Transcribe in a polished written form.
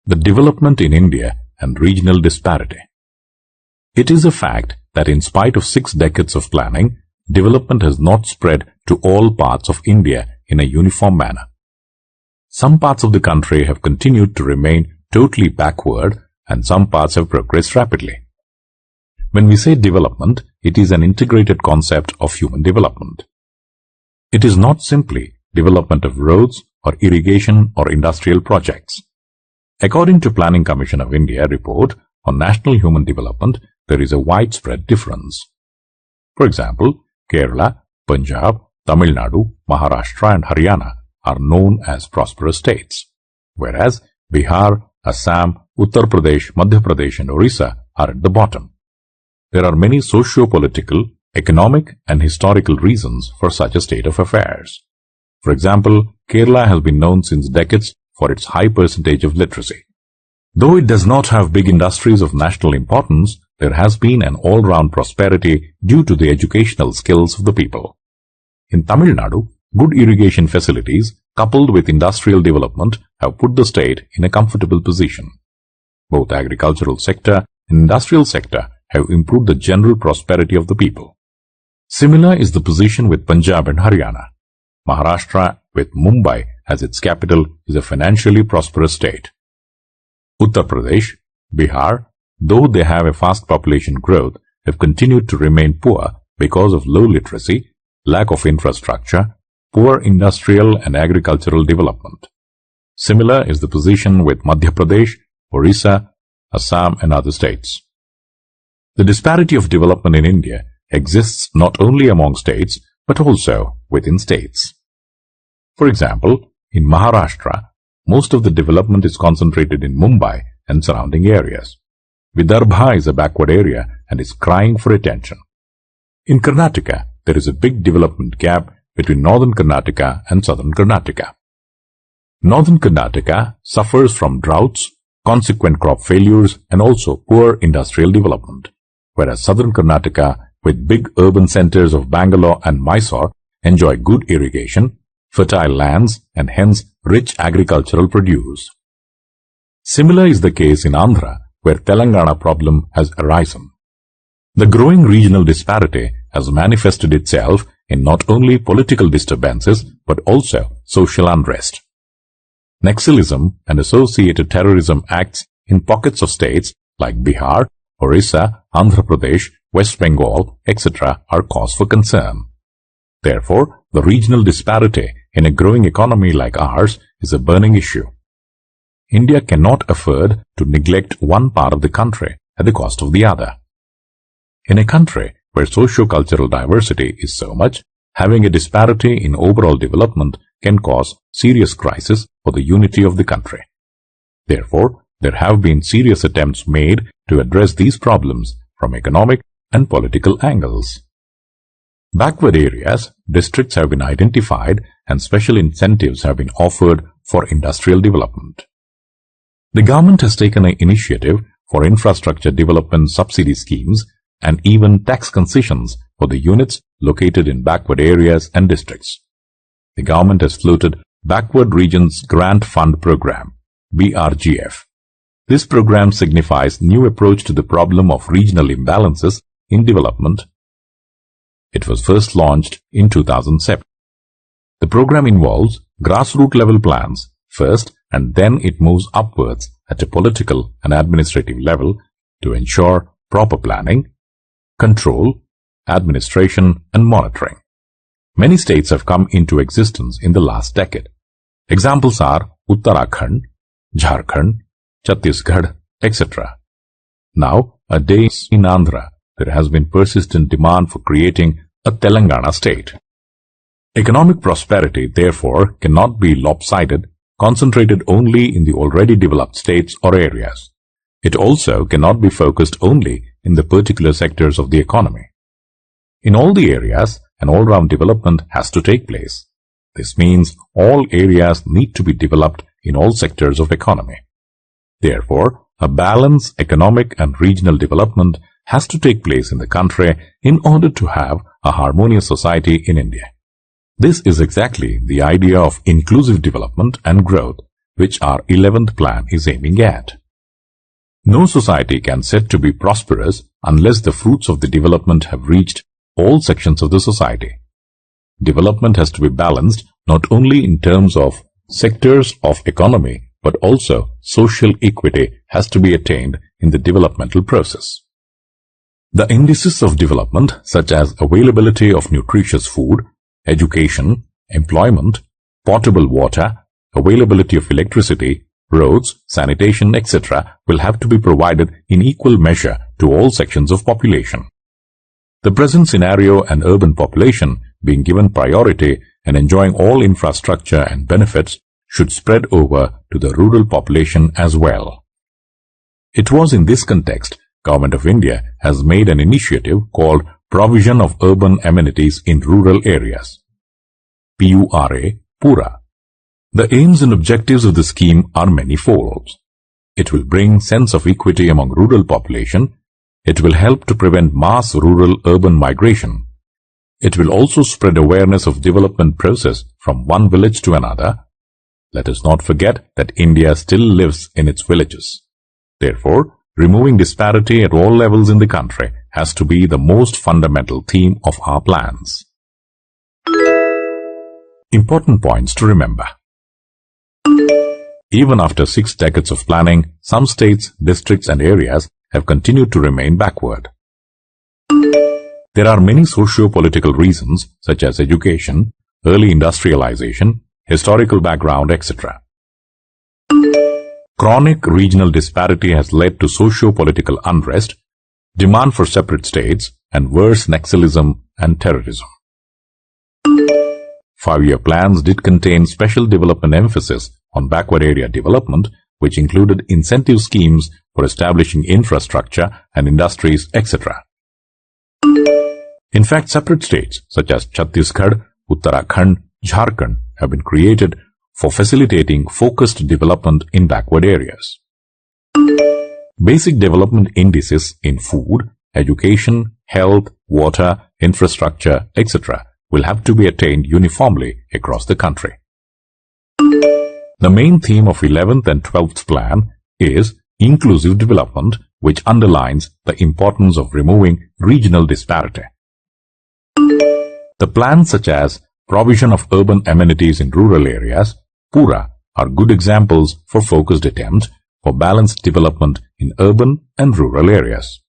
The development in India and regional disparity. It is a fact that in spite of 6 decades of planning, development has not spread to all parts of India in a uniform manner. Some parts of the country have continued to remain totally backward and some parts have progressed rapidly. When we say development, it is an integrated concept of human development. It is not simply development of roads or irrigation or industrial projects. According to Planning Commission of India report on national human development, there is a widespread difference. For example, Kerala, Punjab, Tamil Nadu, Maharashtra and Haryana are known as prosperous states, whereas Bihar, Assam, Uttar Pradesh, Madhya Pradesh and Orissa are at the bottom. There are many socio-political, economic and historical reasons for such a state of affairs. For example, Kerala has been known since decades for its high percentage of literacy. Though it does not have big industries of national importance, there has been an all-round prosperity due to the educational skills of the people. In Tamil Nadu, good irrigation facilities coupled with industrial development have put the state in a comfortable position. Both agricultural sector and industrial sector have improved the general prosperity of the people. Similar is the position with Punjab and Haryana. Maharashtra, with Mumbai as its capital, is a financially prosperous state. Uttar Pradesh, Bihar, though they have a fast population growth, have continued to remain poor because of low literacy, lack of infrastructure, poor industrial and agricultural development. Similar is the position with Madhya Pradesh, Orissa, Assam and other states. The disparity of development in India exists not only among states but also within states. For example, in Maharashtra, most of the development is concentrated in Mumbai and surrounding areas. Vidarbha is a backward area and is crying for attention. In Karnataka, there is a big development gap between northern Karnataka and southern Karnataka. Northern Karnataka suffers from droughts, consequent crop failures and also poor industrial development, whereas southern Karnataka, with big urban centers of Bangalore and Mysore, enjoy good irrigation, fertile lands and hence rich agricultural produce. Similar is the case in Andhra, where Telangana problem has arisen. The growing regional disparity has manifested itself in not only political disturbances but also social unrest. Naxalism and associated terrorism acts in pockets of states like Bihar, Orissa, Andhra Pradesh, West Bengal, etc. are cause for concern. Therefore, the regional disparity in a growing economy like ours is a burning issue. India cannot afford to neglect one part of the country at the cost of the other. In a country where socio-cultural diversity is so much, having a disparity in overall development can cause serious crisis for the unity of the country. Therefore, there have been serious attempts made to address these problems from economic and political angles. Backward areas, districts have been identified and special incentives have been offered for industrial development. The government has taken an initiative for infrastructure development subsidy schemes and even tax concessions for the units located in backward areas and districts. The government has floated Backward Regions Grant Fund Program, BRGF. This program signifies new approach to the problem of regional imbalances in development. It was first launched in 2007. The program involves grassroots level plans first and then it moves upwards at a political and administrative level to ensure proper planning, control, administration and monitoring. Many states have come into existence in the last decade. Examples are Uttarakhand, Jharkhand, Chhattisgarh, etc. Now, a day in Andhra, there has been persistent demand for creating a Telangana state. Economic prosperity, therefore, cannot be lopsided, concentrated only in the already developed states or areas. It also cannot be focused only in the particular sectors of the economy. In all the areas, an all-round development has to take place. This means all areas need to be developed in all sectors of economy. Therefore, a balanced economic and regional development has to take place in the country in order to have a harmonious society in India. This is exactly the idea of inclusive development and growth, which our 11th plan is aiming at. No society can said to be prosperous unless the fruits of the development have reached all sections of the society. Development has to be balanced not only in terms of sectors of economy, but also social equity has to be attained in the developmental process. The indices of development, such as availability of nutritious food, education, employment, potable water, availability of electricity, roads, sanitation, etc., will have to be provided in equal measure to all sections of population. The present scenario and urban population being given priority and enjoying all infrastructure and benefits should spread over to the rural population as well. It was in this context Government of India has made an initiative called Provision of Urban Amenities in Rural Areas, PURA. The aims and objectives of the scheme are manifold. It will bring sense of equity among rural population. It will help to prevent mass rural-urban migration. It will also spread awareness of development process from one village to another. Let us not forget that India still lives in its villages. Therefore, removing disparity at all levels in the country has to be the most fundamental theme of our plans. Important points to remember. Even after 6 decades of planning, some states, districts and areas have continued to remain backward. There are many socio-political reasons such as education, early industrialization, historical background, etc. Chronic regional disparity has led to socio-political unrest, demand for separate states, and worse Naxalism and terrorism. 5-year plans did contain special development emphasis on backward area development, which included incentive schemes for establishing infrastructure and industries, etc. In fact, separate states such as Chhattisgarh, Uttarakhand, Jharkhand have been created for facilitating focused development in backward areas. Basic development indices in food, education, health, water, infrastructure, etc. will have to be attained uniformly across the country. The main theme of 11th and 12th plan is inclusive development, which underlines the importance of removing regional disparity. The plans such as provision of urban amenities in rural areas, PURA, are good examples for focused attempts for balanced development in urban and rural areas.